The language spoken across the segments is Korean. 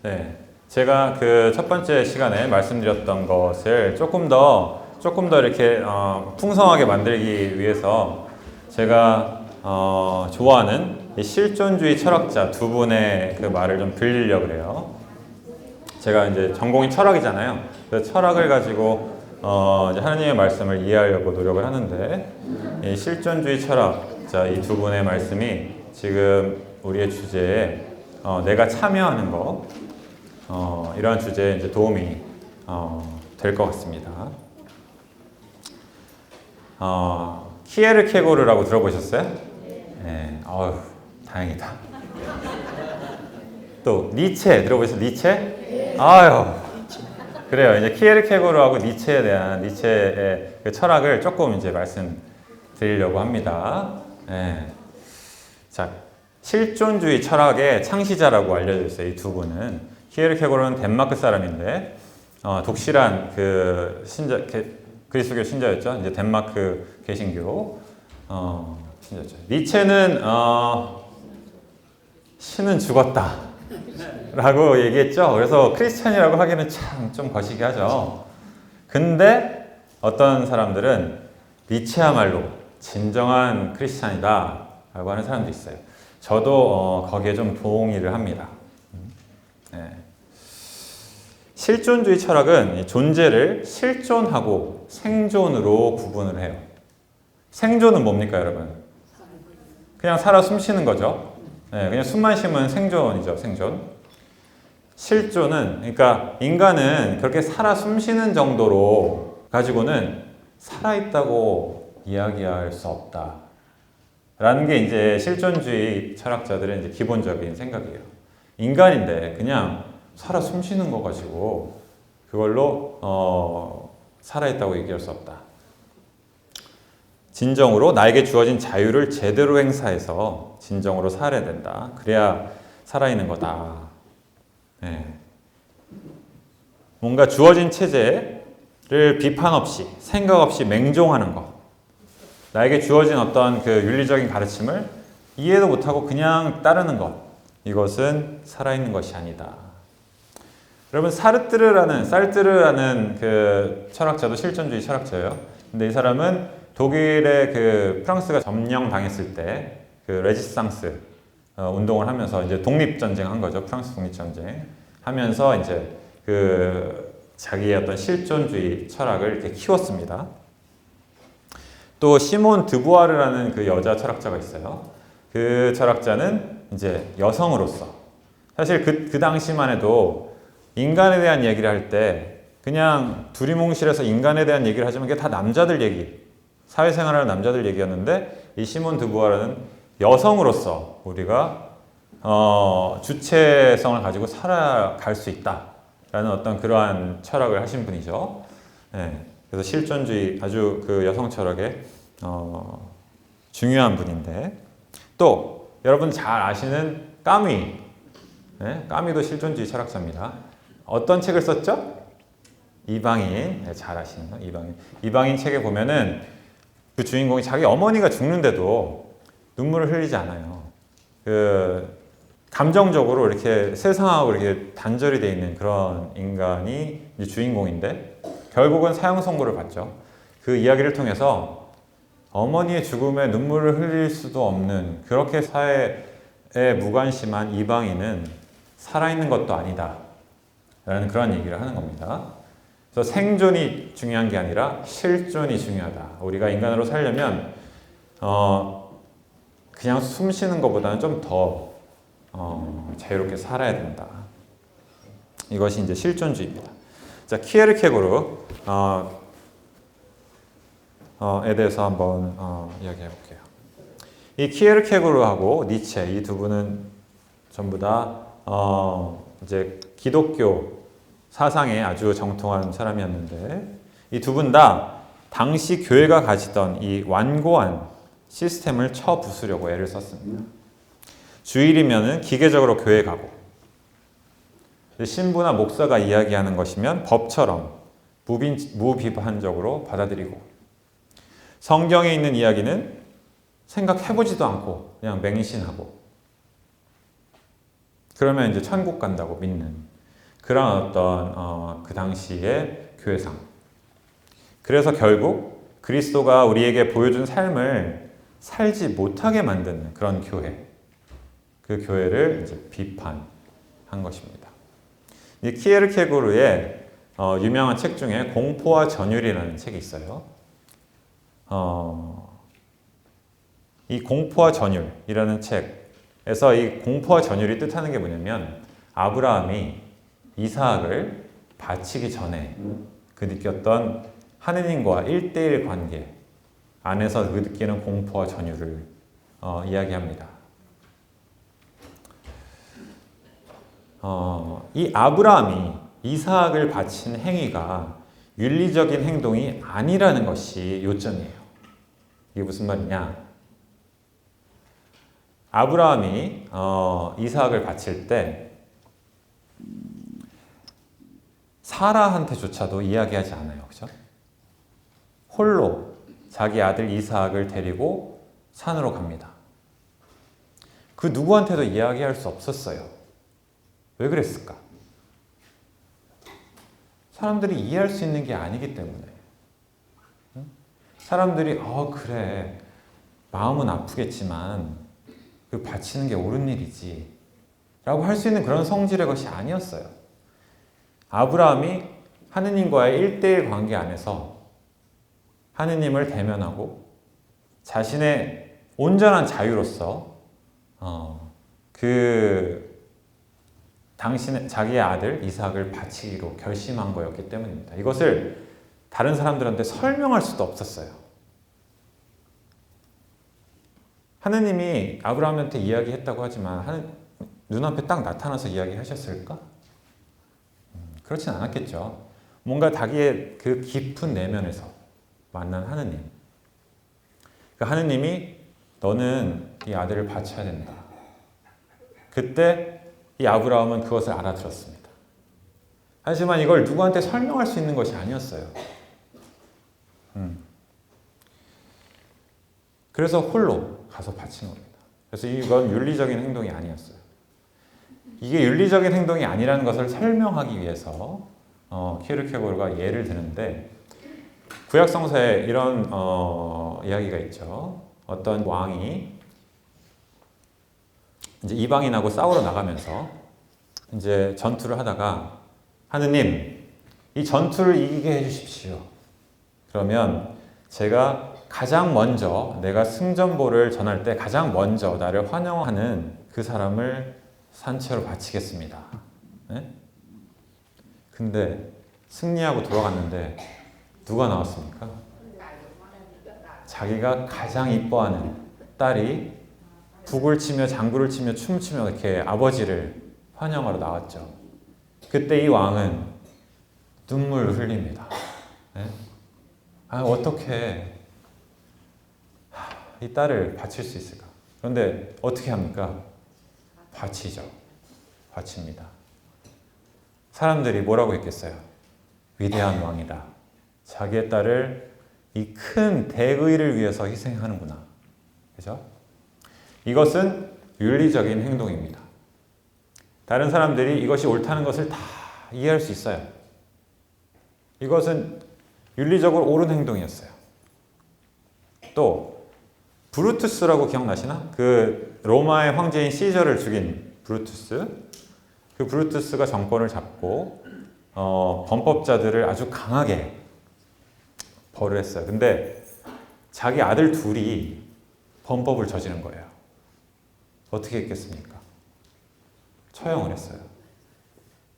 네, 제가 그 첫 번째 시간에 말씀드렸던 것을 조금 더 이렇게 풍성하게 만들기 위해서 제가 좋아하는 이 실존주의 철학자 두 분의 그 말을 좀 빌리려고 그래요. 제가 이제 전공이 철학이잖아요. 그래서 철학을 가지고 이제 하나님의 말씀을 이해하려고 노력을 하는데, 이 실존주의 철학자 이 두 분의 말씀이 지금 우리의 주제에 내가 참여하는 거, 이러한 주제에 이제 도움이 될 것 같습니다. 키에르케고르라고 들어보셨어요? 네. 다행이다. 또 니체 들어보셨어요? 니체? 아유. 그래요. 이제 키에르케고르하고 니체에 대한 니체의 그 철학을 조금 이제 말씀드리려고 합니다. 네. 자, 실존주의 철학의 창시자라고 알려져 있어요. 이 두 분은. 키에르케고르는 덴마크 사람인데 독실한 그 그리스도교 신자였죠. 이제 덴마크 개신교 신자였죠. 니체는 신은 죽었다 라고 얘기했죠. 그래서 크리스찬이라고 하기는 참 좀 거시기하죠. 근데 어떤 사람들은 니체야말로 진정한 크리스찬이다 라고 하는 사람도 있어요. 저도 거기에 좀 동의를 합니다. 네. 실존주의 철학은 존재를 실존하고 생존으로 구분을 해요. 생존은 뭡니까, 여러분? 그냥 살아 숨쉬는 거죠. 네, 그냥 숨만 쉬면 생존이죠, 생존. 실존은, 그러니까 인간은 그렇게 살아 숨쉬는 정도로 가지고는 살아있다고 이야기할 수 없다. 라는 게 이제 실존주의 철학자들의 이제 기본적인 생각이에요. 인간인데 그냥 살아 숨쉬는 거 가지고 그걸로 살아있다고 얘기할 수 없다. 진정으로 나에게 주어진 자유를 제대로 행사해서 진정으로 살아야 된다. 그래야 살아있는 거다. 네. 뭔가 주어진 체제를 비판 없이 생각 없이 맹종하는 것. 나에게 주어진 어떤 그 윤리적인 가르침을 이해도 못하고 그냥 따르는 것. 이것은 살아있는 것이 아니다. 여러분, 살뜨르라는 그 철학자도 실존주의 철학자예요. 근데 이 사람은 독일의 그 프랑스가 점령당했을 때 그 레지스탕스 운동을 하면서 이제 독립전쟁 한 거죠. 프랑스 독립전쟁 하면서 이제 그 자기의 어떤 실존주의 철학을 이렇게 키웠습니다. 또 시몬 드부아르라는 그 여자 철학자가 있어요. 그 철학자는 이제 여성으로서 사실 그 당시만 해도 인간에 대한 얘기를 할 때 그냥 두리뭉실해서 인간에 대한 얘기를 하지만 그게 다 남자들 얘기, 사회생활하는 남자들 얘기였는데 이 시몬 드부아르는 여성으로서 우리가 주체성을 가지고 살아갈 수 있다라는 어떤 그러한 철학을 하신 분이죠. 네, 그래서 실존주의 아주 그 여성 철학의 중요한 분인데, 또 여러분 잘 아시는 까미, 네, 까미도 실존주의 철학자입니다. 어떤 책을 썼죠? 이방인. 네, 잘 아시는 거, 이방인. 이방인 책에 보면은 그 주인공이 자기 어머니가 죽는데도 눈물을 흘리지 않아요. 그 감정적으로 이렇게 세상하고 이렇게 단절이 되어 있는 그런 인간이 이제 주인공인데 결국은 사형 선고를 받죠. 그 이야기를 통해서 어머니의 죽음에 눈물을 흘릴 수도 없는, 그렇게 사회에 무관심한 이방인은 살아있는 것도 아니다 라는 그런 얘기를 하는 겁니다. 그래서 생존이 중요한 게 아니라 실존이 중요하다. 우리가 인간으로 살려면 그냥 숨 쉬는 것보다는 좀 더 자유롭게 살아야 된다. 이것이 이제 실존주의입니다. 자, 키에르케고르 에 대해서 한번 이야기해 볼게요. 이 키에르케고르하고 니체 이 두 분은 전부 다 이제 기독교 사상에 아주 정통한 사람이었는데, 이 두 분 다 당시 교회가 가지던 이 완고한 시스템을 쳐부수려고 애를 썼습니다. 주일이면은 기계적으로 교회 가고, 신부나 목사가 이야기하는 것이면 법처럼 무비판적으로 받아들이고, 성경에 있는 이야기는 생각해보지도 않고 그냥 맹신하고, 그러면 이제 천국 간다고 믿는 그런 어떤 그 당시의 교회상. 그래서 결국 그리스도가 우리에게 보여준 삶을 살지 못하게 만드는 그런 교회. 그 교회를 이제 비판한 것입니다. 이 키에르케고르의 유명한 책 중에 공포와 전율이라는 책이 있어요. 이 공포와 전율이라는 책에서 이 공포와 전율이 뜻하는 게 뭐냐면 아브라함이 이삭을 바치기 전에 그 느꼈던 하느님과 1대1 관계 안에서 그 느끼는 공포와 전율을 이야기합니다. 이 아브라함이 이삭을 바친 행위가 윤리적인 행동이 아니라는 것이 요점이에요. 이게 무슨 말이냐? 아브라함이 이삭을 바칠 때 사라한테조차도 이야기하지 않아요. 그죠? 홀로 자기 아들 이삭을 데리고 산으로 갑니다. 그 누구한테도 이야기할 수 없었어요. 왜 그랬을까? 사람들이 이해할 수 있는 게 아니기 때문에. 사람들이 그래 마음은 아프겠지만 그 바치는 게 옳은 일이지 라고 할 수 있는 그런 성질의 것이 아니었어요. 아브라함이 하느님과의 1대1 관계 안에서 하느님을 대면하고 자신의 온전한 자유로서 자기의 아들 이삭을 바치기로 결심한 거였기 때문입니다. 이것을 다른 사람들한테 설명할 수도 없었어요. 하느님이 아브라함한테 이야기했다고 하지만 눈앞에 딱 나타나서 이야기하셨을까? 그렇진 않았겠죠. 뭔가 자기의 그 깊은 내면에서 만난 하느님. 그 하느님이 너는 이 아들을 바쳐야 된다. 그때 이 아브라함은 그것을 알아들었습니다. 하지만 이걸 누구한테 설명할 수 있는 것이 아니었어요. 그래서 홀로 가서 바친 겁니다. 그래서 이건 윤리적인 행동이 아니었어요. 이게 윤리적인 행동이 아니라는 것을 설명하기 위해서 키에르케고르가 예를 드는데 구약성서에 이런 이야기가 있죠. 어떤 왕이 이제 이방인하고 싸우러 나가면서 이제 전투를 하다가 하느님, 이 전투를 이기게 해주십시오. 그러면 제가 가장 먼저 내가 승전보를 전할 때 가장 먼저 나를 환영하는 그 사람을 산채로 바치겠습니다. 네? 근데 승리하고 돌아갔는데 누가 나왔습니까? 자기가 가장 이뻐하는 딸이 북을 치며 장구를 치며 춤을 추며 이렇게 아버지를 환영하러 나왔죠. 그때 이 왕은 눈물을 흘립니다. 네? 어떻게 이 딸을 바칠 수 있을까? 그런데 어떻게 합니까? 바치죠. 바칩니다. 사람들이 뭐라고 했겠어요? 위대한 왕이다. 자기의 딸을 이 큰 대의를 위해서 희생하는구나. 그죠? 이것은 윤리적인 행동입니다. 다른 사람들이 이것이 옳다는 것을 다 이해할 수 있어요. 이것은 윤리적으로 옳은 행동이었어요. 또 브루투스라고 기억나시나? 그 로마의 황제인 시저를 죽인 브루투스. 그 브루투스가 정권을 잡고 범법자들을 아주 강하게 벌을 했어요. 근데 자기 아들 둘이 범법을 저지른 거예요. 어떻게 했겠습니까? 처형을 했어요.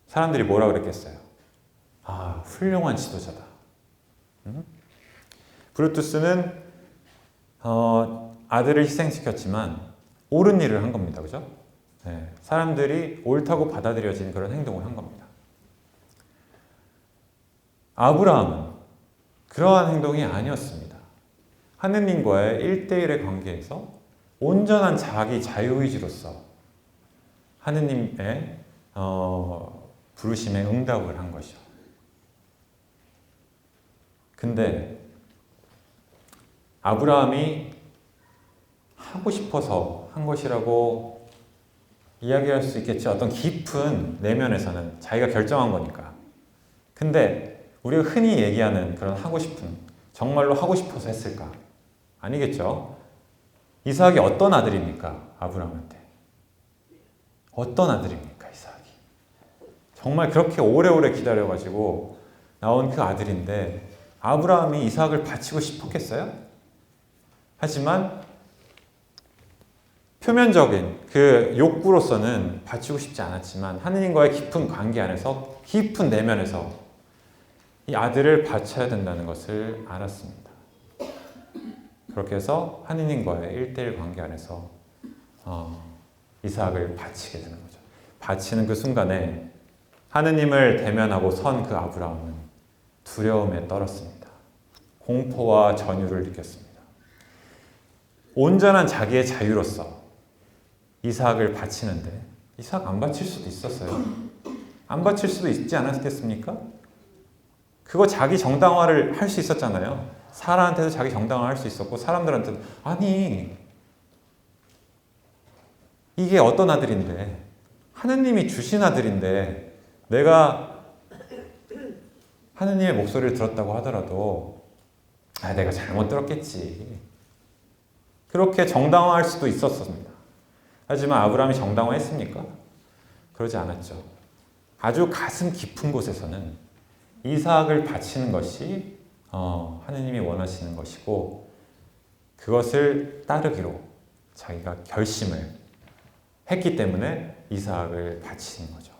사람들이 뭐라 그랬겠어요? 훌륭한 지도자다. 브루투스는 아들을 희생시켰지만 옳은 일을 한 겁니다. 그죠? 네, 사람들이 옳다고 받아들여진 그런 행동을 한 겁니다. 아브라함은 그러한 행동이 아니었습니다. 하느님과의 1대1의 관계에서 온전한 자기 자유의지로서 하느님의 부르심에 응답을 한 것이죠. 근데 아브라함이 하고 싶어서 한 것이라고 이야기할 수 있겠죠. 어떤 깊은 내면에서는 자기가 결정한 거니까. 근데 우리가 흔히 얘기하는 그런 하고 싶은, 정말로 하고 싶어서 했을까? 아니겠죠. 이삭이 어떤 아들입니까? 아브라함한테. 어떤 아들입니까? 이삭이. 정말 그렇게 오래오래 기다려가지고 나온 그 아들인데 아브라함이 이삭을 바치고 싶었겠어요? 하지만 표면적인 그 욕구로서는 바치고 싶지 않았지만 하느님과의 깊은 관계 안에서, 깊은 내면에서 이 아들을 바쳐야 된다는 것을 알았습니다. 그렇게 해서 하느님과의 1대1 관계 안에서 이삭을 바치게 되는 거죠. 바치는 그 순간에 하느님을 대면하고 선 그 아브라함은 두려움에 떨었습니다. 공포와 전율을 느꼈습니다. 온전한 자기의 자유로서 이삭을 바치는데 이삭 안 바칠 수도 있었어요. 안 바칠 수도 있지 않았겠습니까? 그거 자기 정당화를 할 수 있었잖아요. 사라한테도 자기 정당화 할 수 있었고 사람들한테도 아니 이게 어떤 아들인데 하느님이 주신 아들인데 내가 하느님의 목소리를 들었다고 하더라도 내가 잘못 들었겠지. 그렇게 정당화할 수도 있었습니다. 하지만 아브라함이 정당화했습니까? 그러지 않았죠. 아주 가슴 깊은 곳에서는 이삭을 바치는 것이 하느님이 원하시는 것이고 그것을 따르기로 자기가 결심을 했기 때문에 이삭을 바치는 거죠.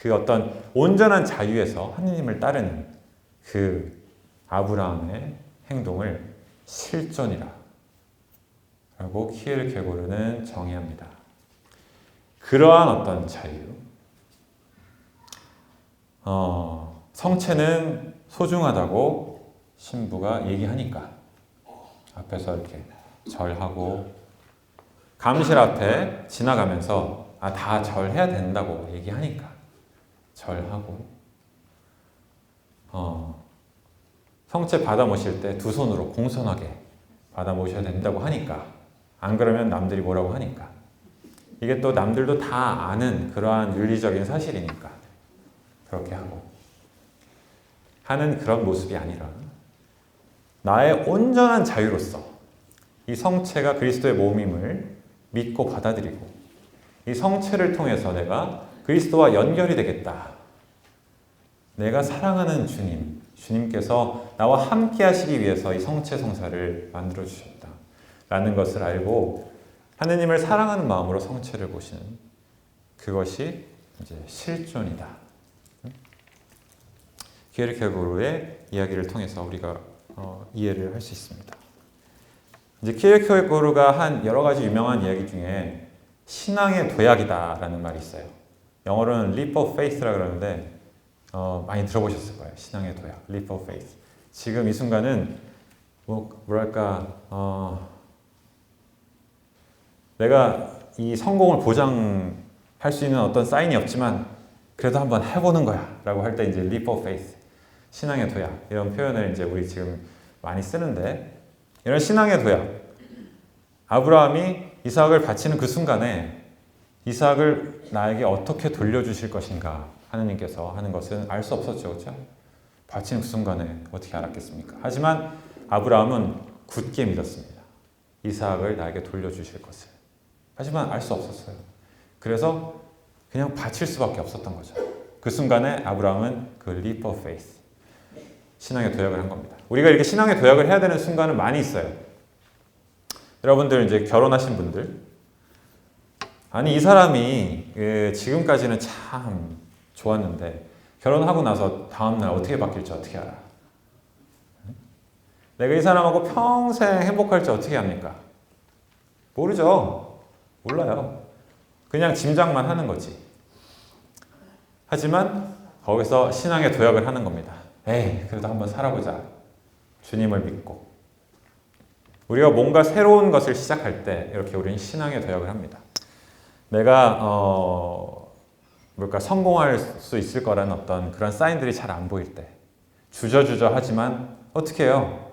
그 어떤 온전한 자유에서 하느님을 따르는 그 아브라함의 행동을 실존이라 라고 키엘케고르는 정의합니다. 그러한 어떤 자유, 성체는 소중하다고 신부가 얘기하니까 앞에서 이렇게 절하고 감실 앞에 지나가면서 다 절해야 된다고 얘기하니까 절하고 성체 받아 모실 때 두 손으로 공손하게 받아 모셔야 된다고 하니까 안 그러면 남들이 뭐라고 하니까 이게 또 남들도 다 아는 그러한 윤리적인 사실이니까 그렇게 하고 하는 그런 모습이 아니라 나의 온전한 자유로서 이 성체가 그리스도의 몸임을 믿고 받아들이고 이 성체를 통해서 내가 그리스도와 연결이 되겠다. 내가 사랑하는 주님, 주님께서 나와 함께 하시기 위해서 이 성체 성사를 만들어 주셨다. 라는 것을 알고 하느님을 사랑하는 마음으로 성체를 보시는 그것이 이제 실존이다. 키에르케고르의 이야기를 통해서 우리가 이해를 할 수 있습니다. 이제 키에르케고르가 한 여러 가지 유명한 이야기 중에 신앙의 도약이다라는 말이 있어요. 영어로는 leap of faith라 그러는데 많이 들어보셨을 거예요. 신앙의 도약, leap of faith. 지금 이 순간은 내가 이 성공을 보장할 수 있는 어떤 사인이 없지만 그래도 한번 해보는 거야 라고 할 때 이제 leap of faith, 신앙의 도약 이런 표현을 이제 우리 지금 많이 쓰는데 이런 신앙의 도약, 아브라함이 이삭을 바치는 그 순간에 이삭을 나에게 어떻게 돌려주실 것인가 하느님께서 하는 것은 알 수 없었죠. 그렇죠? 바치는 그 순간에 어떻게 알았겠습니까? 하지만 아브라함은 굳게 믿었습니다. 이삭을 나에게 돌려주실 것을. 하지만 알 수 없었어요. 그래서 그냥 바칠 수밖에 없었던 거죠. 그 순간에 아브라함은 그 leap of faith, 신앙의 도약을 한 겁니다. 우리가 이렇게 신앙의 도약을 해야 되는 순간은 많이 있어요. 여러분들 이제 결혼하신 분들, 아니 이 사람이 지금까지는 참 좋았는데 결혼하고 나서 다음날 어떻게 바뀔지 어떻게 알아? 내가 이 사람하고 평생 행복할지 어떻게 합니까? 모르죠. 몰라요. 그냥 짐작만 하는 거지. 하지만 거기서 신앙의 도약을 하는 겁니다. 에이, 그래도 한번 살아보자. 주님을 믿고. 우리가 뭔가 새로운 것을 시작할 때 이렇게 우리는 신앙의 도약을 합니다. 내가 성공할 수 있을 거라는 어떤 그런 사인들이 잘 안 보일 때 주저주저 하지만 어떻게 해요?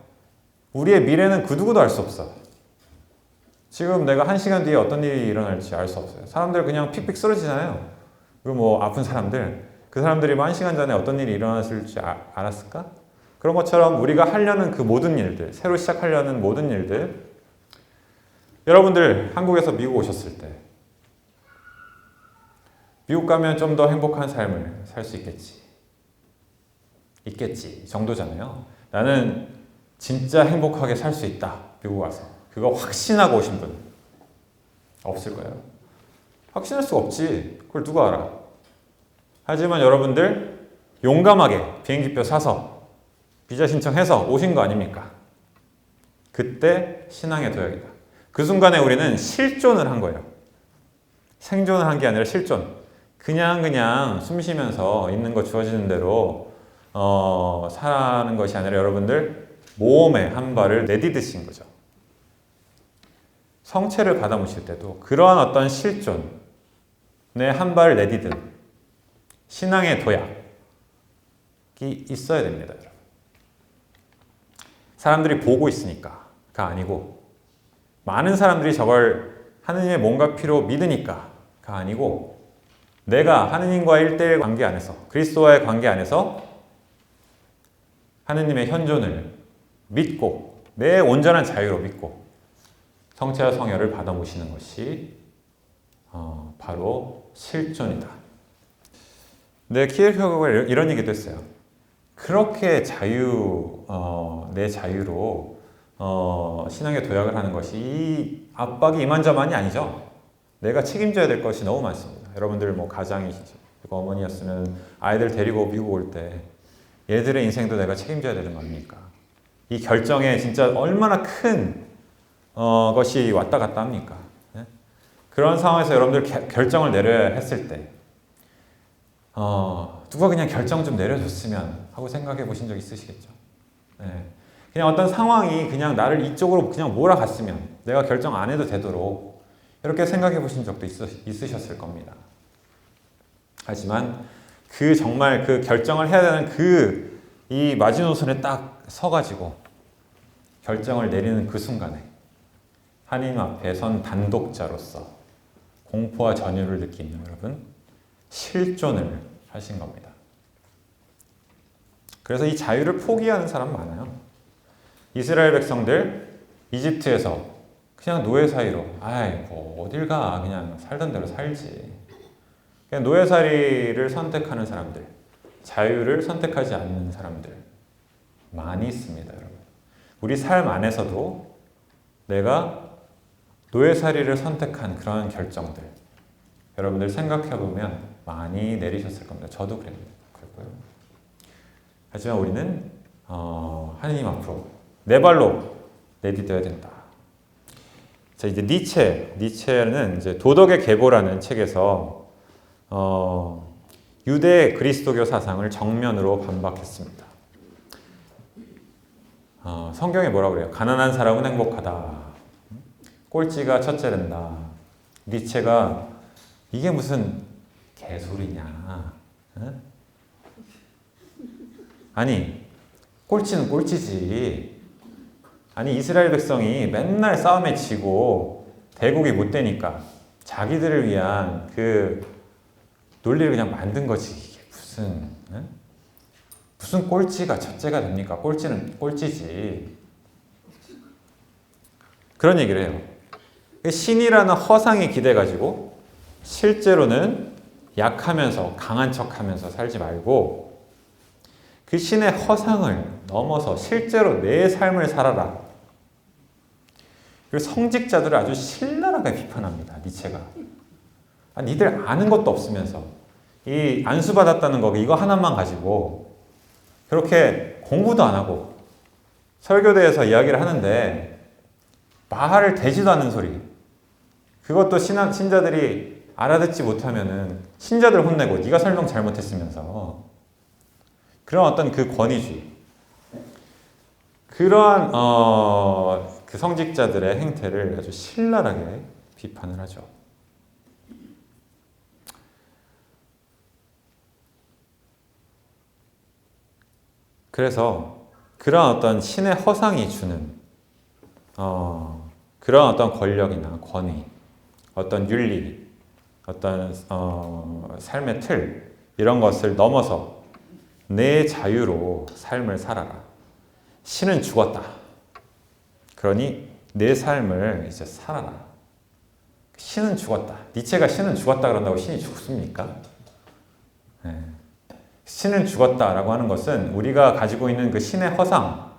우리의 미래는 그 누구도 알 수 없어. 지금 내가 1시간 뒤에 어떤 일이 일어날지 알 수 없어요. 사람들 그냥 픽픽 쓰러지잖아요. 그리고 뭐 아픈 사람들, 그 사람들이 뭐 1시간 전에 어떤 일이 일어났을지 알았을까? 그런 것처럼 우리가 하려는 그 모든 일들, 새로 시작하려는 모든 일들, 여러분들 한국에서 미국 오셨을 때 미국 가면 좀 더 행복한 삶을 살 수 있겠지 정도잖아요. 나는 진짜 행복하게 살 수 있다. 미국 와서. 그거 확신하고 오신 분 없을 거예요. 확신할 수가 없지. 그걸 누가 알아? 하지만 여러분들 용감하게 비행기표 사서 비자 신청해서 오신 거 아닙니까? 그때 신앙의 도약이다. 그 순간에 우리는 실존을 한 거예요. 생존을 한 게 아니라 실존. 그냥 숨 쉬면서 있는 거 주어지는 대로 사는 것이 아니라 여러분들 모험의 한 발을 내디디신 거죠. 성체를 받아 모실 때도 그러한 어떤 실존의 한 발을 내디딘 신앙의 도약이 있어야 됩니다. 여러분. 사람들이 보고 있으니까가 아니고 많은 사람들이 저걸 하느님의 몸과 피로 믿으니까가 아니고 내가 하느님과의 1대1 관계 안에서 그리스도와의 관계 안에서 하느님의 현존을 믿고 내 온전한 자유로 믿고 성체와 성혈을 받아 모시는 것이 바로 실존이다. 키엘케고르가 이런 얘기도 했어요. 그렇게 내 자유로 신앙의 도약을 하는 것이 이 압박이 이만저만이 아니죠. 내가 책임져야 될 것이 너무 많습니다. 여러분들 뭐 가장이시죠. 그리고 어머니였으면 아이들 데리고 미국 올 때 얘들의 인생도 내가 책임져야 되는 거 아닙니까? 이 결정에 진짜 얼마나 큰 것이 왔다 갔다 합니까? 네? 그런 상황에서 여러분들 결정을 내려야 했을 때 누가 그냥 결정 좀 내려줬으면 하고 생각해 보신 적 있으시겠죠? 네. 그냥 어떤 상황이 그냥 나를 이쪽으로 그냥 몰아갔으면 내가 결정 안 해도 되도록 이렇게 생각해 보신 적도 있으셨을 겁니다. 하지만 정말 그 결정을 해야 되는 이 마지노선에 딱 서가지고 결정을 내리는 그 순간에 하나님 앞에 선 단독자로서 공포와 전율을 느끼는 여러분 실존을 하신 겁니다. 그래서 이 자유를 포기하는 사람 많아요. 이스라엘 백성들 이집트에서 그냥 노예 사이로 뭐 어딜 가 그냥 살던 대로 살지. 그냥 노예살이를 선택하는 사람들, 자유를 선택하지 않는 사람들 많이 있습니다, 여러분. 우리 삶 안에서도 내가 노예살이를 선택한 그런 결정들 여러분들 생각해보면 많이 내리셨을 겁니다. 저도 그랬고요. 하지만 우리는 하느님 앞으로 내 발로 내디뎌야 된다. 자, 이제 니체는 이제 도덕의 계보라는 책에서 유대 그리스도교 사상을 정면으로 반박했습니다. 성경에 뭐라고 그래요? 가난한 사람은 행복하다. 꼴찌가 첫째 된다. 니체가 이게 무슨 개소리냐? 응? 아니, 꼴찌는 꼴찌지. 아니, 이스라엘 백성이 맨날 싸움에 지고 대국이 못 되니까 자기들을 위한 그 논리를 그냥 만든 거지. 이게 무슨 꼴찌가 첫째가 됩니까? 꼴찌는 꼴찌지. 그런 얘기를 해요. 신이라는 허상에 기대가지고 실제로는 약하면서 강한 척하면서 살지 말고 그 신의 허상을 넘어서 실제로 내 삶을 살아라. 그리고 성직자들을 아주 신랄하게 비판합니다. 니체가. 니들 아는 것도 없으면서 이 안수 받았다는 거 이거 하나만 가지고 그렇게 공부도 안 하고 설교대에서 이야기를 하는데 말을 되지도 않는 소리. 그것도 신자들이 알아듣지 못하면은 신자들 혼내고 네가 설명 잘못했으면서 그런 어떤 그 권위주의, 그러한 그 성직자들의 행태를 아주 신랄하게 비판을 하죠. 그래서 그런 어떤 신의 허상이 주는 그런 어떤 권력이나 권위, 어떤 윤리, 어떤 삶의 틀 이런 것을 넘어서 내 자유로 삶을 살아라. 신은 죽었다. 그러니 내 삶을 이제 살아라. 신은 죽었다. 니체가 신은 죽었다 그런다고 신이 죽습니까? 네. 신은 죽었다라고 하는 것은 우리가 가지고 있는 그 신의 허상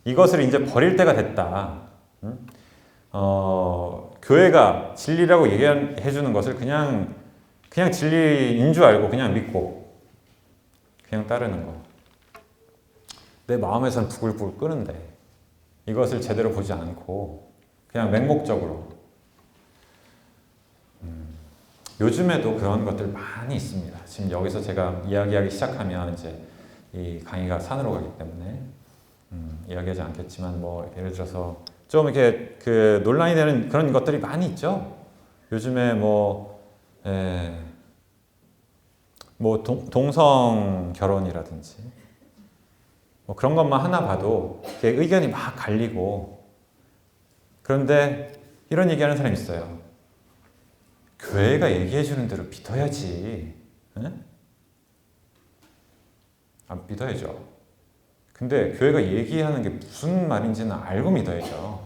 이것을 이제 버릴 때가 됐다. 교회가 진리라고 얘기해 주는 것을 그냥 진리인 줄 알고 그냥 믿고 그냥 따르는 거. 내 마음에서는 부글부글 끄는데 이것을 제대로 보지 않고 그냥 맹목적으로 요즘에도 그런 것들 많이 있습니다. 지금 여기서 제가 이야기하기 시작하면 이제 이 강의가 산으로 가기 때문에 이야기하지 않겠지만 뭐 예를 들어서 좀 이렇게 그 논란이 되는 그런 것들이 많이 있죠. 요즘에 동성 결혼이라든지 뭐 그런 것만 하나 봐도 의견이 막 갈리고 그런데 이런 얘기하는 사람이 있어요. 교회가 얘기해 주는 대로 믿어야지. 에? 안 믿어야죠. 근데 교회가 얘기하는 게 무슨 말인지는 알고 믿어야죠.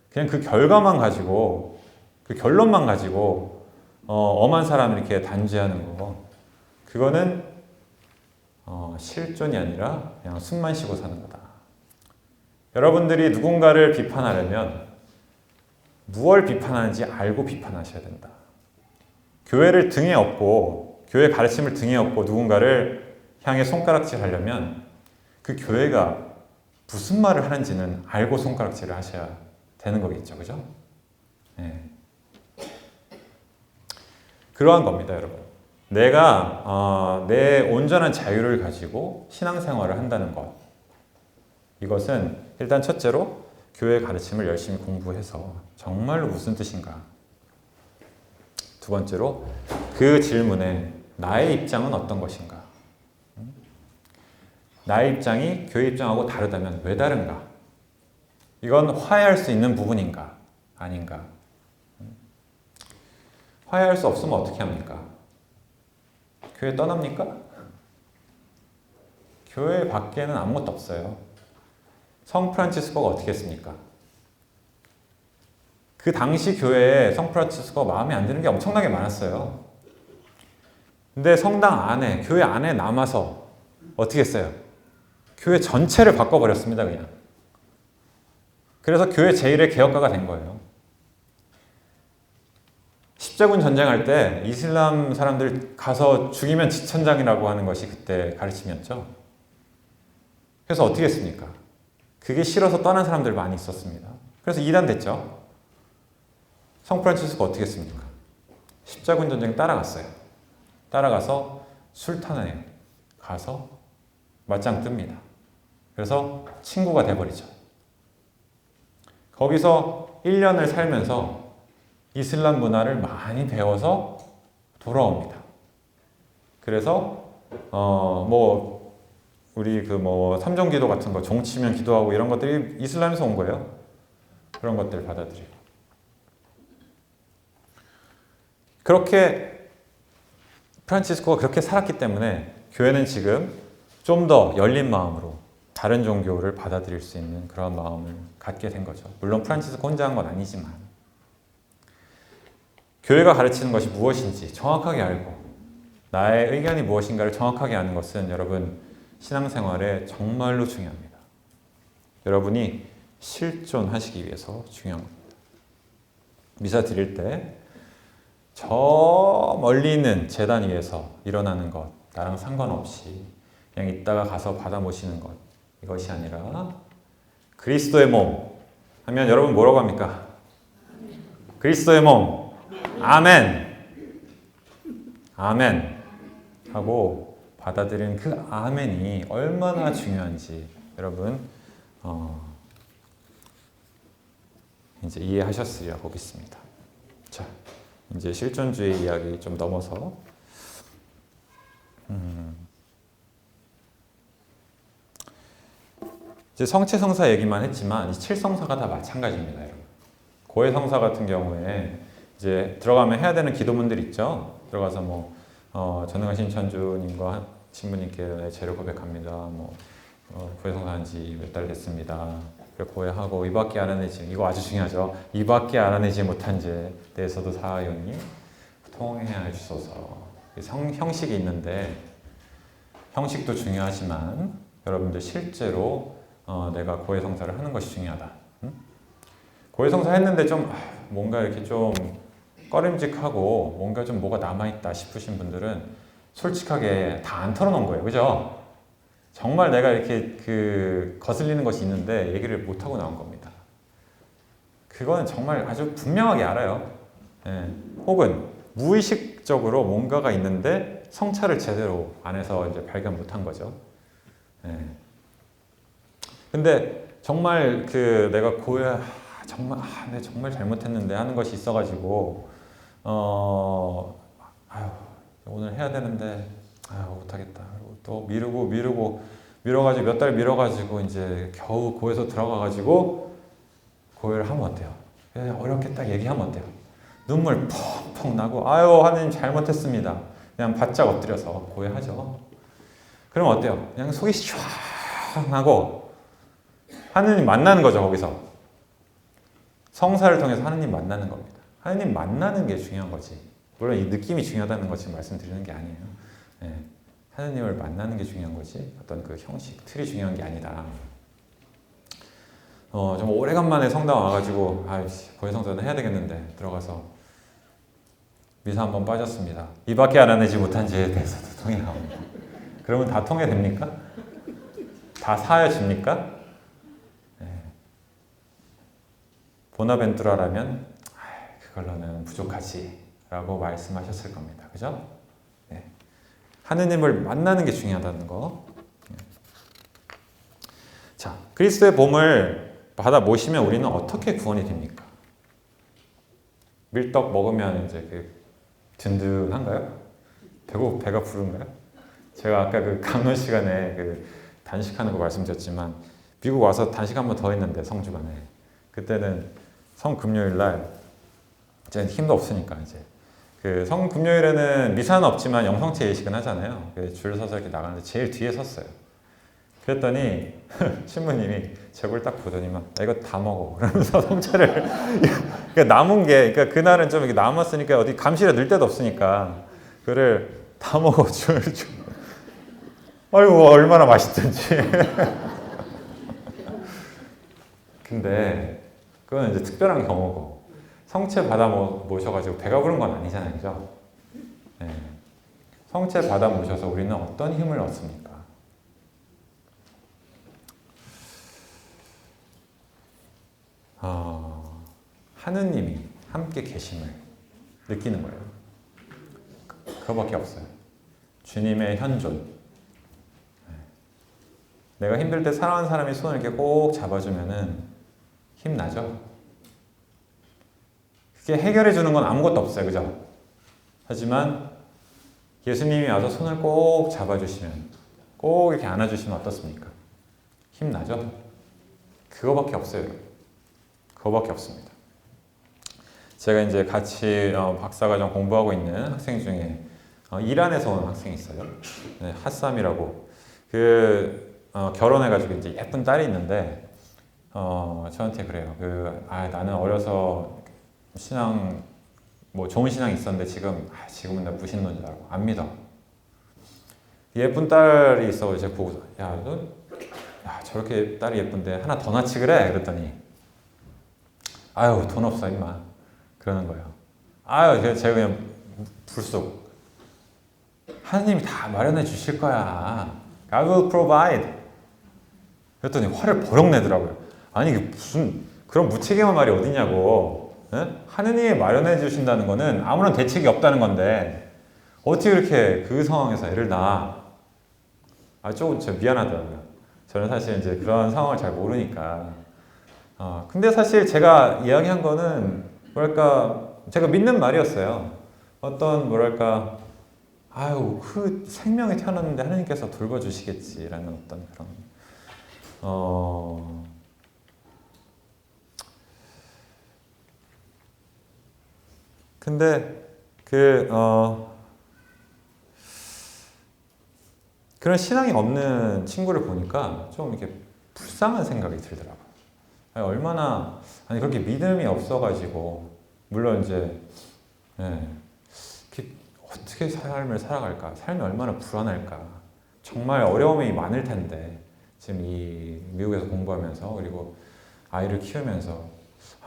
그냥 그 결과만 가지고 그 결론만 가지고 엄한 사람을 이렇게 단죄하는 거 그거는 실존이 아니라 그냥 숨만 쉬고 사는 거다. 여러분들이 누군가를 비판하려면 무엇을 비판하는지 알고 비판하셔야 된다. 교회를 등에 업고 교회 가르침을 등에 업고 누군가를 향해 손가락질 하려면 그 교회가 무슨 말을 하는지는 알고 손가락질을 하셔야 되는 거겠죠. 그죠? 네. 그러한 겁니다, 여러분. 내가 내 온전한 자유를 가지고 신앙생활을 한다는 것. 이것은 일단 첫째로 교회 가르침을 열심히 공부해서 정말로 무슨 뜻인가. 두 번째로 그 질문에 나의 입장은 어떤 것인가. 나의 입장이 교회 입장하고 다르다면 왜 다른가? 이건 화해할 수 있는 부분인가? 아닌가? 화해할 수 없으면 어떻게 합니까? 교회 떠납니까? 교회 밖에는 아무것도 없어요. 성 프란치스코가 어떻게 했습니까? 그 당시 교회에 성 프란치스코가 마음에 안 드는 게 엄청나게 많았어요. 근데 성당 안에, 교회 안에 남아서 어떻게 했어요? 교회 전체를 바꿔버렸습니다, 그냥. 그래서 교회 제1의 개혁가가 된 거예요. 십자군 전쟁할 때 이슬람 사람들 가서 죽이면 지천장이라고 하는 것이 그때 가르침이었죠. 그래서 어떻게 했습니까? 그게 싫어서 떠난 사람들 많이 있었습니다. 그래서 이단됐죠. 성 프란치스코 어떻게 했습니까? 십자군 전쟁 따라갔어요. 따라가서 술탄에 가서 맞짱 뜹니다. 그래서 친구가 돼버리죠. 거기서 1년을 살면서 이슬람 문화를 많이 배워서 돌아옵니다. 그래서 우리 삼종기도 같은 거 종치면 기도하고 이런 것들이 이슬람에서 온 거예요. 그런 것들 받아들이고. 그렇게 프란치스코가 그렇게 살았기 때문에 교회는 지금 좀 더 열린 마음으로 다른 종교를 받아들일 수 있는 그런 마음을 갖게 된 거죠. 물론 프란치스코 혼자 한 건 아니지만 교회가 가르치는 것이 무엇인지 정확하게 알고 나의 의견이 무엇인가를 정확하게 아는 것은 여러분 신앙생활에 정말로 중요합니다. 여러분이 실존하시기 위해서 중요한 겁니다. 미사 드릴 때 저 멀리 있는 제단 위에서 일어나는 것 나랑 상관없이 그냥 이따가 가서 받아 모시는 것 이것이 아니라 그리스도의 몸 하면 여러분 뭐라고 합니까? 그리스도의 몸 아멘 아멘 하고 받아들이는 그 아멘이 얼마나 중요한지 여러분 이제 이해하셨으리라고 믿습니다. 자, 이제 실존주의 이야기 좀 넘어서 이제 성체 성사 얘기만 했지만 이 칠성사가 다 마찬가지입니다, 여러분. 고해성사 같은 경우에 이제 들어가면 해야 되는 기도문들 있죠. 들어가서 뭐 전능하신 천주님과 신부님께 죄를 고백합니다. 고해성사한 지 몇 달 됐습니다. 고해하고 이밖에 알아내지, 이거 아주 중요하죠. 이밖에 알아내지 못한 죄에 대해서도 사하오니 통행하여 주소서. 형식이 있는데 형식도 중요하지만 여러분들 실제로 내가 고해성사를 하는 것이 중요하다. 응? 고해성사 했는데 좀 뭔가 이렇게 좀 꺼림직하고 뭔가 좀 뭐가 남아있다 싶으신 분들은 솔직하게 다 안 털어놓은 거예요. 그죠? 정말 내가 이렇게 거슬리는 것이 있는데 얘기를 못하고 나온 겁니다. 그거는 정말 아주 분명하게 알아요. 예. 혹은 무의식적으로 뭔가가 있는데 성찰을 제대로 안 해서 이제 발견 못한 거죠. 예. 근데 정말 내가 정말 내가 정말 잘못했는데 하는 것이 있어가지고 오늘 해야 되는데 못하겠다. 그리고 또 미뤄가지고 몇 달 미뤄가지고 이제 겨우 고에서 들어가가지고 고해를 하면 어때요? 어렵게 딱 얘기하면 어때요? 눈물 펑펑 나고 하나님 잘못했습니다. 그냥 바짝 엎드려서 고해하죠. 그럼 어때요? 그냥 속이 시원하고 하느님 만나는 거죠. 거기서 성사를 통해서 하느님 만나는 겁니다. 하느님 만나는 게 중요한 거지. 물론 이 느낌이 중요하다는 거 지금 말씀드리는 게 아니에요. 네. 하느님을 만나는 게 중요한 거지 어떤 그 형식, 틀이 중요한 게 아니다. 좀 오래간만에 성당 와가지고 고해성사는 해야 되겠는데 들어가서 미사 한번 빠졌습니다. 이밖에 알아내지 못한 죄에 대해서도 통해합니다. 그러면 다 통해됩니까? 다 사여집니까? 네. 보나벤투라라면 그걸로는 부족하지 라고 말씀하셨을 겁니다. 그죠? 네. 하느님을 만나는 게 중요하다는 거. 자, 그리스도의 몸을 받아 모시면 우리는 어떻게 구원이 됩니까? 밀떡 먹으면 이제 든든한가요? 배가 부른가요? 제가 아까 강론 시간에 단식하는 거 말씀드렸지만 미국 와서 단식 한 번 더 했는데 성주간에 그때는 성금요일 날 이제 힘도 없으니까 이제 성금요일에는 미사는 없지만 영성체 예식은 하잖아요. 줄 서서 이렇게 나가는데 제일 뒤에 섰어요. 그랬더니 신부님이 제볼 딱 보더니만 이거 다 먹어 그러면서 성체를 그러니까 남은 게 그날은 좀 이렇게 남았으니까 어디 감실에 넣을 데도 없으니까 그를 다 먹어 줄. 아이고 얼마나 맛있든지. 근데 그건 이제 특별한 경우고 성체 받아 모셔가지고 배가 부른 건 아니잖아요, 그죠? 네. 성체 받아 모셔서 우리는 어떤 힘을 얻습니까? 하느님이 함께 계심을 느끼는 거예요. 그거밖에 없어요. 주님의 현존. 네. 내가 힘들 때 사랑하는 사람이 손을 이렇게 꼭 잡아주면은 힘나죠? 그게 해결해 주는 건 아무것도 없어요. 그죠? 하지만 예수님이 와서 손을 꼭 잡아주시면, 꼭 이렇게 안아주시면 어떻습니까? 힘나죠? 그거밖에 없어요. 그거밖에 없습니다. 제가 이제 같이 박사과정 공부하고 있는 학생 중에 이란에서 온 학생이 있어요. 네, 핫삼이라고. 결혼해가지고 이제 예쁜 딸이 있는데, 저한테 그래요. 나는 어려서 신앙, 좋은 신앙이 있었는데 지금은 나 무신론자 알고 안 믿어. 예쁜 딸이 있어. 이제 보고서, 저렇게 딸이 예쁜데 하나 더 낳지 그래? 그랬더니, 돈 없어, 임마. 그러는 거예요. 제가 그냥 불쑥. 하나님이 다 마련해 주실 거야. God will provide. 그랬더니 화를 버럭 내더라고요. 아니, 이게 무슨 그런 무책임한 말이 어디냐고. 하느님이 마련해 주신다는 거는 아무런 대책이 없다는 건데 어떻게 그렇게 그 상황에서 애를 낳아? 조금 미안하더라고요. 저는 사실 이제 그런 상황을 잘 모르니까. 근데 사실 제가 이야기한 거는 제가 믿는 말이었어요. 어떤 그 생명이 태어났는데 하나님께서 돌봐주시겠지라는 어떤 그런 근데 그런 신앙이 없는 친구를 보니까 좀 이렇게 불쌍한 생각이 들더라고요. 아니 그렇게 믿음이 없어가지고 물론 이제 어떻게 삶을 살아갈까? 삶이 얼마나 불안할까? 정말 어려움이 많을 텐데 지금 이 미국에서 공부하면서 그리고 아이를 키우면서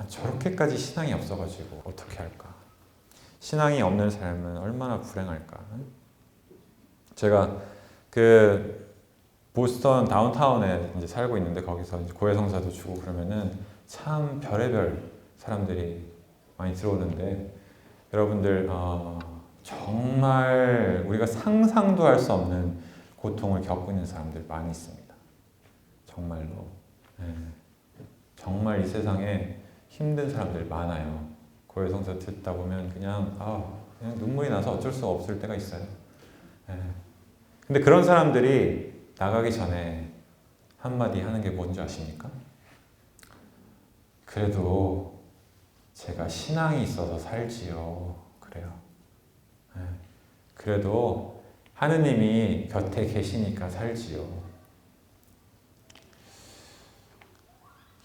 저렇게까지 신앙이 없어가지고 어떻게 할까? 신앙이 없는 삶은 얼마나 불행할까? 제가 보스턴 다운타운에 이제 살고 있는데 거기서 이제 고해성사도 주고 그러면은 참 별의별 사람들이 많이 들어오는데 여러분들 정말 우리가 상상도 할 수 없는 고통을 겪고 있는 사람들 많이 있습니다. 정말로. 정말 이 세상에 힘든 사람들 많아요. 고해성사 듣다 보면 그냥 눈물이 나서 어쩔 수가 없을 때가 있어요. 근데 그런 사람들이 나가기 전에 한마디 하는 게 뭔지 아십니까? 그래도 제가 신앙이 있어서 살지요. 그래요. 그래도 하느님이 곁에 계시니까 살지요.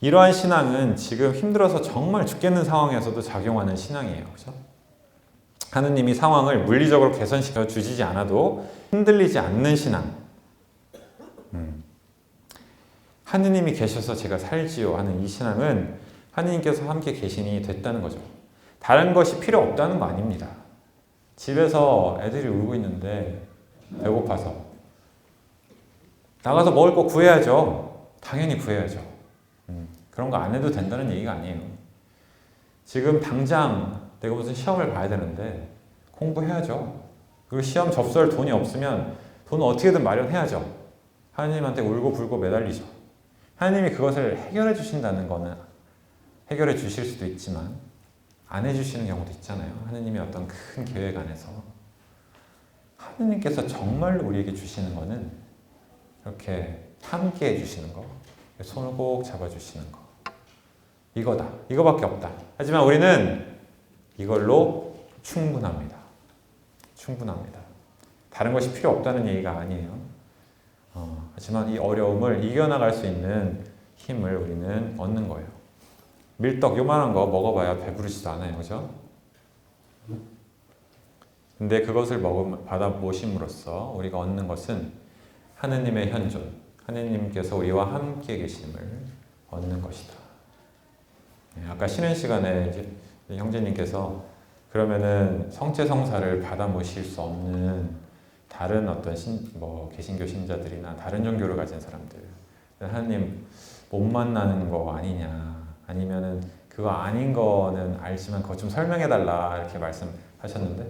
이러한 신앙은 지금 힘들어서 정말 죽겠는 상황에서도 작용하는 신앙이에요. 그렇죠? 하느님이 상황을 물리적으로 개선시켜 주시지 않아도 흔들리지 않는 신앙. 하느님이 계셔서 제가 살지요 하는 이 신앙은 하느님께서 함께 계시니 됐다는 거죠. 다른 것이 필요 없다는 거 아닙니다. 집에서 애들이 울고 있는데 배고파서 나가서 먹을 거 구해야죠. 당연히 구해야죠. 그런 거 안 해도 된다는 얘기가 아니에요. 지금 당장 내가 무슨 시험을 봐야 되는데 공부해야죠. 그리고 시험 접수할 돈이 없으면 돈은 어떻게든 마련해야죠. 하나님한테 울고불고 매달리죠. 하나님이 그것을 해결해 주신다는 거는 해결해 주실 수도 있지만 안 해주시는 경우도 있잖아요. 하나님의 어떤 큰 계획 안에서 하나님께서 정말로 우리에게 주시는 거는 이렇게 함께 해주시는 거, 손을 꼭 잡아주시는 거, 이거다. 이거밖에 없다. 하지만 우리는 이걸로 충분합니다. 충분합니다. 다른 것이 필요 없다는 얘기가 아니에요. 하지만 이 어려움을 이겨나갈 수 있는 힘을 우리는 얻는 거예요. 밀떡 요만한 거 먹어봐야 배부르지도 않아요. 그죠? 근데 그것을 받아 모심으로써 우리가 얻는 것은 하느님의 현존, 하느님께서 우리와 함께 계심을 얻는 것이다. 아까 쉬는 시간에 이제 형제님께서 그러면은 성체성사를 받아 모실 수 없는 다른 어떤 개신교 신자들이나 다른 종교를 가진 사람들, 하느님 못 만나는 거 아니냐, 아니면은 그거 아닌 거는 알지만 그거 좀 설명해달라 이렇게 말씀하셨는데,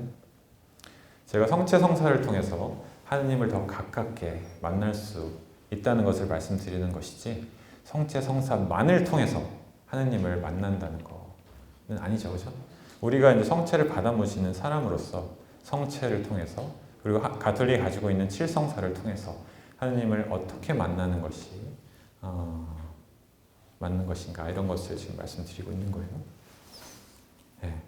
제가 성체성사를 통해서 하느님을 더 가깝게 만날 수 있다는 것을 말씀드리는 것이지 성체성사만을 통해서 하느님을 만난다는 거는 아니죠, 그죠? 우리가 이제 성체를 받아 모시는 사람으로서 성체를 통해서, 그리고 가톨릭이 가지고 있는 칠성사를 통해서 하느님을 어떻게 만나는 것이 맞는 것인가, 이런 것을 지금 말씀드리고 있는 거예요. 네.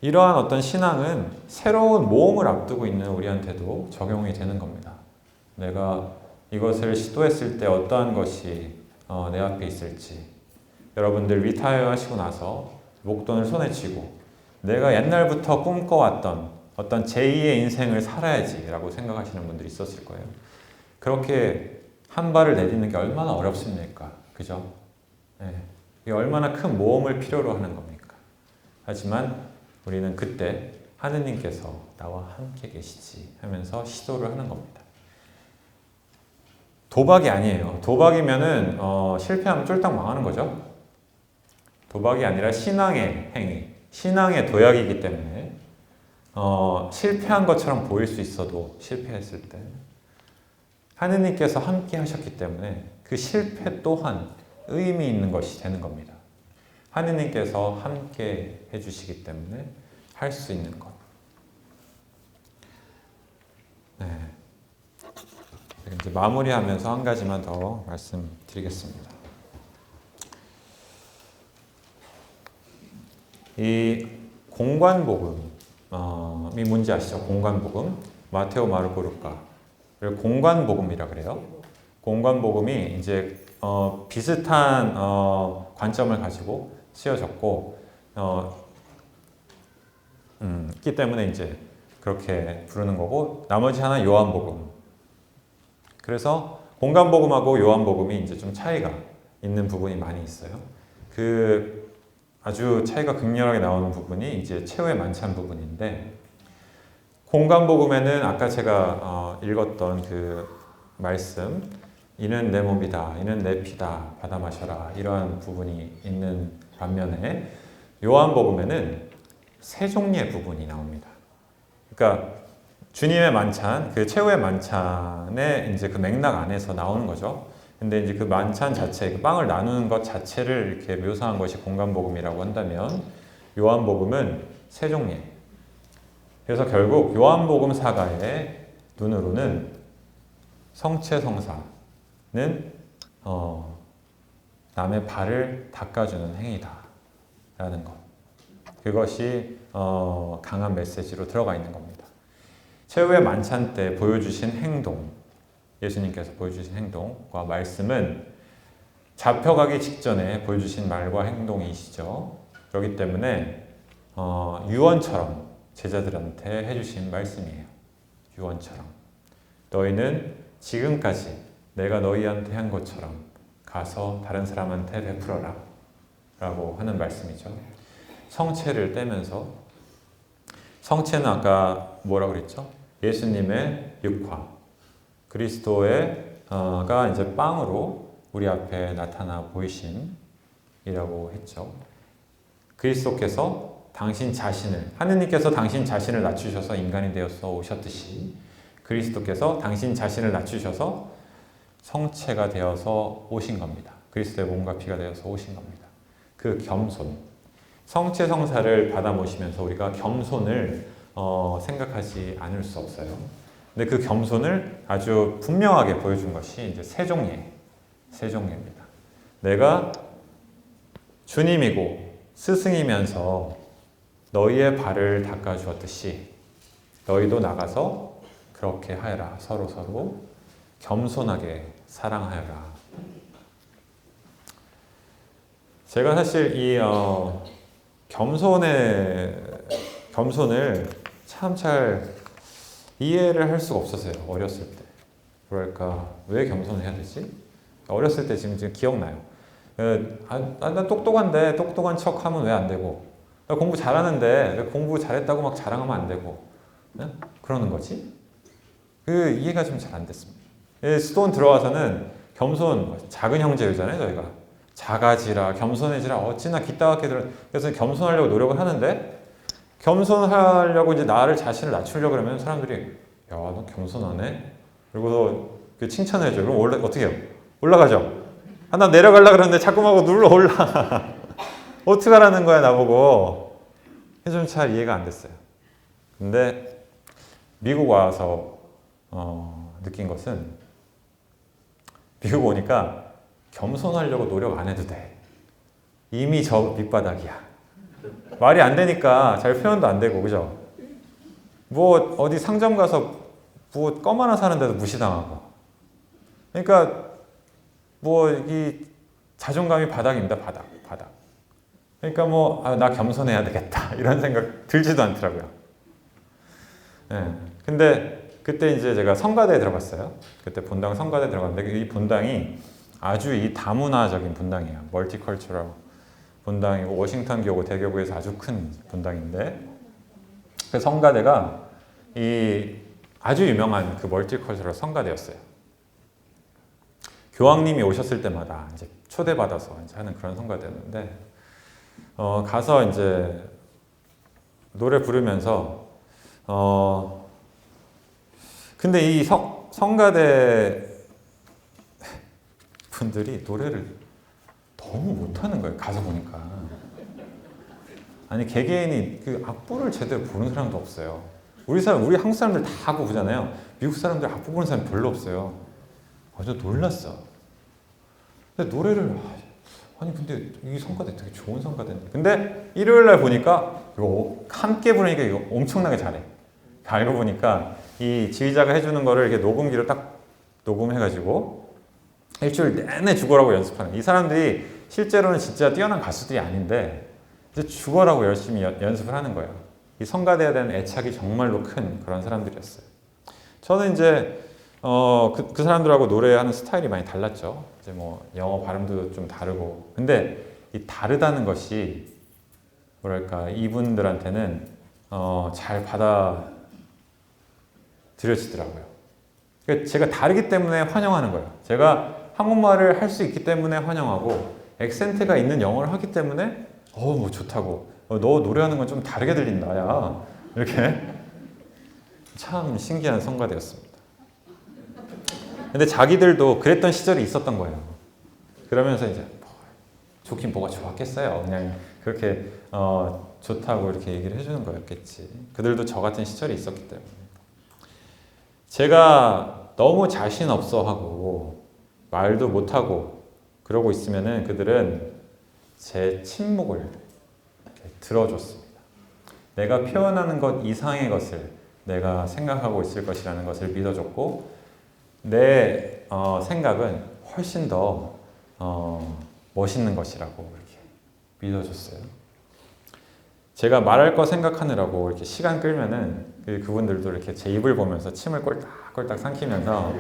이러한 어떤 신앙은 새로운 모험을 앞두고 있는 우리한테도 적용이 되는 겁니다. 내가 이것을 시도했을 때 어떠한 것이 내 앞에 있을지, 여러분들 리타이어 하시고 나서 목돈을 손에 쥐고 내가 옛날부터 꿈꿔왔던 어떤 제2의 인생을 살아야지 라고 생각하시는 분들이 있었을 거예요. 그렇게 한 발을 내딛는 게 얼마나 어렵습니까? 그죠? 네. 이게 얼마나 큰 모험을 필요로 하는 겁니까? 하지만 우리는 그때 하느님께서 나와 함께 계시지 하면서 시도를 하는 겁니다. 도박이 아니에요. 도박이면은 실패하면 쫄딱 망하는 거죠. 도박이 아니라 신앙의 행위, 신앙의 도약이기 때문에 실패한 것처럼 보일 수 있어도 실패했을 때 하느님께서 함께 하셨기 때문에 그 실패 또한 의미 있는 것이 되는 겁니다. 하느님께서 함께 해주시기 때문에 할 수 있는 것. 네. 이제 마무리하면서 한 가지만 더 말씀드리겠습니다. 이 공관복음이 뭔지 아시죠? 공관복음. 마테오, 마르코, 루카를 공관복음이라 그래요. 공관복음이 이제 비슷한 관점을 가지고 쓰여졌고 있기 때문에 이제 그렇게 부르는 거고, 나머지 하나 요한복음. 그래서 공관복음하고 요한복음이 이제 좀 차이가 있는 부분이 많이 있어요. 그 아주 차이가 극렬하게 나오는 부분이 이제 최후의 만찬 부분인데, 공관복음에는 아까 제가 읽었던 그 말씀, 이는 내 몸이다, 이는 내 피다, 받아 마셔라, 이러한 부분이 있는 반면에 요한복음에는 세종례 부분이 나옵니다. 그러니까 주님의 만찬, 그 최후의 만찬의 이제 그 맥락 안에서 나오는 거죠. 근데 이제 그 만찬 자체, 그 빵을 나누는 것 자체를 이렇게 묘사한 것이 공관복음이라고 한다면, 요한복음은 세종례. 그래서 결국 요한복음 사가의 눈으로는 성체성사는 남의 발을 닦아주는 행위다라는 것. 그것이 강한 메시지로 들어가 있는 겁니다. 최후의 만찬 때 보여주신 행동, 예수님께서 보여주신 행동과 말씀은 잡혀가기 직전에 보여주신 말과 행동이시죠. 그렇기 때문에 유언처럼 제자들한테 해주신 말씀이에요. 유언처럼. 너희는 지금까지 내가 너희한테 한 것처럼 가서 다른 사람한테 베풀어라 라고 하는 말씀이죠. 성체를 떼면서, 성체는 아까 뭐라고 그랬죠? 예수님의 육화, 그리스도가 이제 빵으로 우리 앞에 나타나 보이심이라고 했죠. 그리스도께서 당신 자신을, 하느님께서 당신 자신을 낮추셔서 인간이 되어서 오셨듯이 그리스도께서 당신 자신을 낮추셔서 성체가 되어서 오신 겁니다. 그리스도의 몸과 피가 되어서 오신 겁니다. 그 겸손, 성체 성사를 받아 모시면서 우리가 겸손을 생각하지 않을 수 없어요. 근데 그 겸손을 아주 분명하게 보여준 것이 이제 세종례입니다. 내가 주님이고 스승이면서 너희의 발을 닦아주었듯이 너희도 나가서 그렇게 하여라. 서로 겸손하게 사랑하여라. 제가 사실 이 겸손을 참 잘 이해를 할 수가 없었어요. 어렸을 때. 뭐랄까, 왜 겸손을 해야 되지? 어렸을 때 지금 기억나요. 나 똑똑한데 똑똑한 척 하면 왜 안 되고, 나 공부 잘하는데 왜 공부 잘했다고 막 자랑하면 안 되고, 네? 그러는 거지? 그 이해가 좀 잘 안 됐습니다. 수도원 들어와서는 겸손, 작은 형제잖아요, 저희가. 작아지라, 겸손해지라, 어찌나 기따갑게 그래서 겸손하려고 노력을 하는데, 겸손하려고 이제 나를 자신을 낮추려고 그러면 사람들이, 야, 너 겸손하네? 그리고서 칭찬해줘요. 그럼 어떻게 해요? 올라가죠? 나 내려가려고 그러는데 자꾸만 눌러 올라. 어떡하라는 거야, 나보고. 좀 잘 이해가 안 됐어요. 근데 미국 와서 느낀 것은, 미국 오니까 겸손하려고 노력 안 해도 돼. 이미 저 밑바닥이야. 말이 안 되니까 잘 표현도 안 되고, 그죠? 뭐 어디 상점 가서 뭐 껌 하나 사는데도 무시당하고. 그러니까 뭐 이 자존감이 바닥입니다. 바닥. 그러니까 뭐 나 겸손해야 되겠다 이런 생각 들지도 않더라고요. 네. 근데 그때 이제 제가 성가대에 들어갔어요. 그때 본당 성가대에 들어갔는데 이 본당이 아주 이 다문화적인 본당이에요. 멀티컬처럴 본당이고, 워싱턴 교구 대교구에서 아주 큰 본당인데, 그 성가대가 이 아주 유명한 그 멀티컬처럴 성가대였어요. 교황님이 오셨을 때마다 이제 초대받아서 이제 하는 그런 성가대였는데, 가서 이제 노래 부르면서 근데 이 성가대 분들이 노래를 너무 못하는 거예요. 가서 보니까. 아니, 개개인이 그 악보를 제대로 보는 사람도 없어요. 우리 한국 사람들 다 악보 보잖아요. 미국 사람들 악보 보는 사람 별로 없어요. 저 놀랐어. 근데 노래를 아니 근데 이 성가대 되게 좋은 성가대인데. 근데 일요일 날 보니까 이거 함께 부르니까 이거 엄청나게 잘해. 알고 보니까 이 지휘자가 해주는 거를 이렇게 녹음기로 딱 녹음해가지고 일주일 내내 죽어라고 연습하는. 이 사람들이 실제로는 진짜 뛰어난 가수들이 아닌데 이제 죽어라고 열심히 연습을 하는 거예요. 이 성가대에 대한 애착이 정말로 큰 그런 사람들이었어요. 저는 이제 그 사람들하고 노래하는 스타일이 많이 달랐죠. 이제 뭐 영어 발음도 좀 다르고. 근데 이 다르다는 것이 뭐랄까 이분들한테는 잘 받아들여지더라고요. 그러니까 제가 다르기 때문에 환영하는 거예요. 제가 한국말을 할 수 있기 때문에 환영하고 액센트가 있는 영어를 하기 때문에 뭐 좋다고. 너 노래하는 건 좀 다르게 들린다, 야. 이렇게 참 신기한 성가대였습니다. 근데 자기들도 그랬던 시절이 있었던 거예요. 그러면서 이제 좋긴 뭐가 좋았겠어요. 그냥 그렇게 좋다고 이렇게 얘기를 해주는 거였겠지. 그들도 저 같은 시절이 있었기 때문에. 제가 너무 자신 없어 하고 말도 못하고 그러고 있으면은 그들은 제 침묵을 이렇게 들어줬습니다. 내가 표현하는 것 이상의 것을 내가 생각하고 있을 것이라는 것을 믿어줬고 내 생각은 훨씬 더 멋있는 것이라고 이렇게 믿어줬어요. 제가 말할 거 생각하느라고 이렇게 시간 끌면은 그분들도 이렇게 제 입을 보면서 침을 꼴딱꼴딱 삼키면서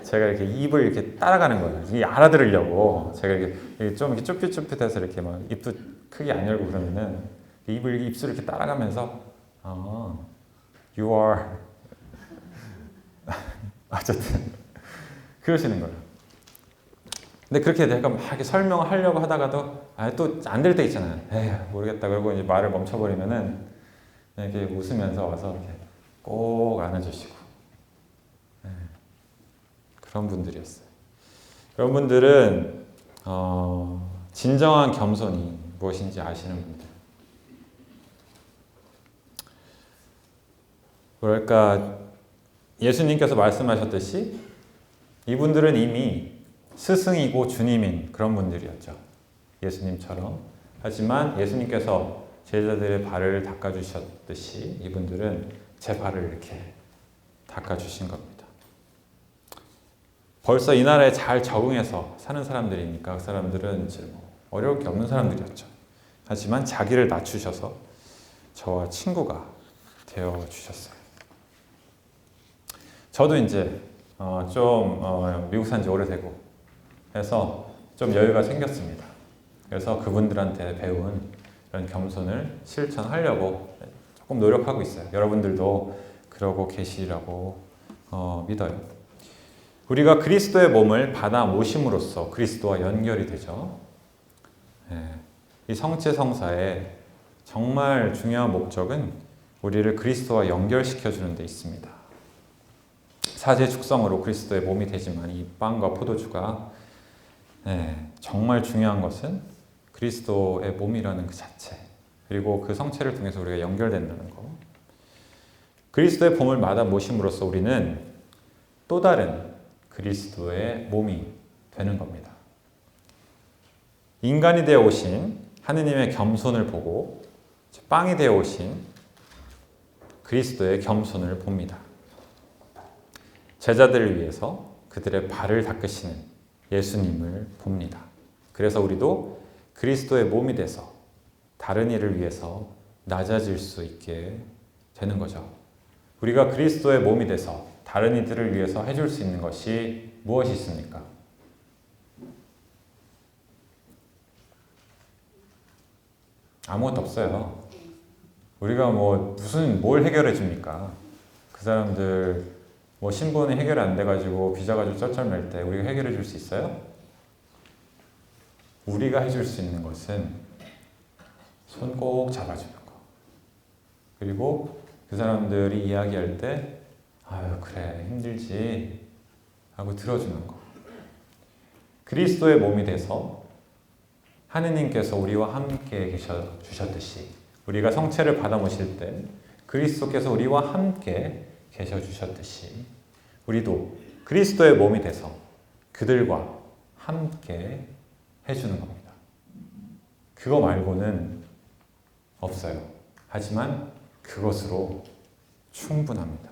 제가 이렇게 입을 이렇게 따라가는 거예요. 이게 알아들으려고 제가 이렇게 좀 이렇게 쭈삣쭈삣해서 이렇게 막 입도 크게 안 열고 그러면은 입술을 이렇게 따라가면서 you are 어쨌든 그러시는 거예요. 근데 그렇게 내가 막 이렇게 설명을 하려고 하다가도 또 안 될 때 있잖아요. 에휴 모르겠다 그러고 이제 말을 멈춰버리면은 이렇게 웃으면서 와서 이렇게 꼭 안아주시고 그런 분들이었어요. 그런 분들은 진정한 겸손이 무엇인지 아시는 분들. 뭐랄까 예수님께서 말씀하셨듯이 이분들은 이미 스승이고 주님인 그런 분들이었죠. 예수님처럼. 하지만 예수님께서 제자들의 발을 닦아주셨듯이 이분들은 제 발을 이렇게 닦아주신 겁니다. 벌써 이 나라에 잘 적응해서 사는 사람들이니까 그 사람들은 이제 어려울 게 없는 사람들이었죠. 하지만 자기를 낮추셔서 저와 친구가 되어주셨어요. 저도 이제 좀 미국 산 지 오래되고 해서 좀 여유가 생겼습니다. 그래서 그분들한테 배운 이런 겸손을 실천하려고 조금 노력하고 있어요. 여러분들도 그러고 계시라고 믿어요. 우리가 그리스도의 몸을 받아 모심으로써 그리스도와 연결이 되죠. 이 성체성사의 정말 중요한 목적은 우리를 그리스도와 연결시켜주는 데 있습니다. 사제 축성으로 그리스도의 몸이 되지만 이 빵과 포도주가 정말 중요한 것은 그리스도의 몸이라는 그 자체, 그리고 그 성체를 통해서 우리가 연결된다는 것. 그리스도의 몸을 받아 모심으로써 우리는 또 다른 그리스도의 몸이 되는 겁니다. 인간이 되어 오신 하느님의 겸손을 보고 빵이 되어 오신 그리스도의 겸손을 봅니다. 제자들을 위해서 그들의 발을 닦으시는 예수님을 봅니다. 그래서 우리도 그리스도의 몸이 돼서 다른 이를 위해서 낮아질 수 있게 되는 거죠. 우리가 그리스도의 몸이 돼서 다른 이들을 위해서 해줄 수 있는 것이 무엇이 있습니까? 아무것도 없어요. 우리가 뭘 해결해 줍니까? 그 사람들 신분이 해결 안 돼가지고 비자 가지고 쩔쩔맬 때 우리가 해결해 줄 수 있어요? 우리가 해줄 수 있는 것은 손 꼭 잡아주는 거. 그리고 그 사람들이 이야기할 때 아유 그래 힘들지 하고 들어주는 거. 그리스도의 몸이 돼서 하느님께서 우리와 함께 계셔 주셨듯이 우리가 성체를 받아 모실 때 그리스도께서 우리와 함께 계셔 주셨듯이 우리도 그리스도의 몸이 돼서 그들과 함께 해주는 겁니다. 그거 말고는 없어요. 하지만 그것으로 충분합니다.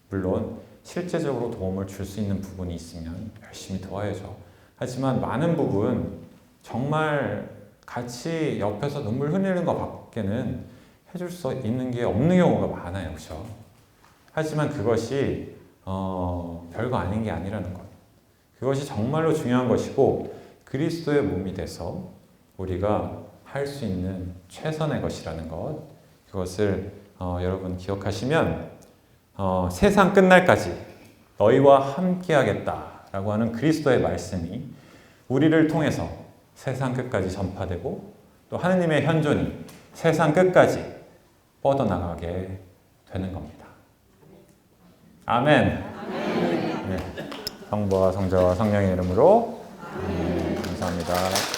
물론 실제적으로 도움을 줄 수 있는 부분이 있으면 열심히 도와야죠. 하지만 많은 부분 정말 같이 옆에서 눈물 흘리는 것밖에는 해줄 수 있는 게 없는 경우가 많아요. 그렇죠? 하지만 그것이 별거 아닌 게 아니라는 것. 그것이 정말로 중요한 것이고 그리스도의 몸이 돼서 우리가 할 수 있는 최선의 것이라는 것. 그것을 여러분 기억하시면 세상 끝날까지 너희와 함께하겠다라고 하는 그리스도의 말씀이 우리를 통해서 세상 끝까지 전파되고 또 하느님의 현존이 세상 끝까지 뻗어나가게 되는 겁니다. 아멘. 네. 성부와 성자와 성령의 이름으로 감사합니다.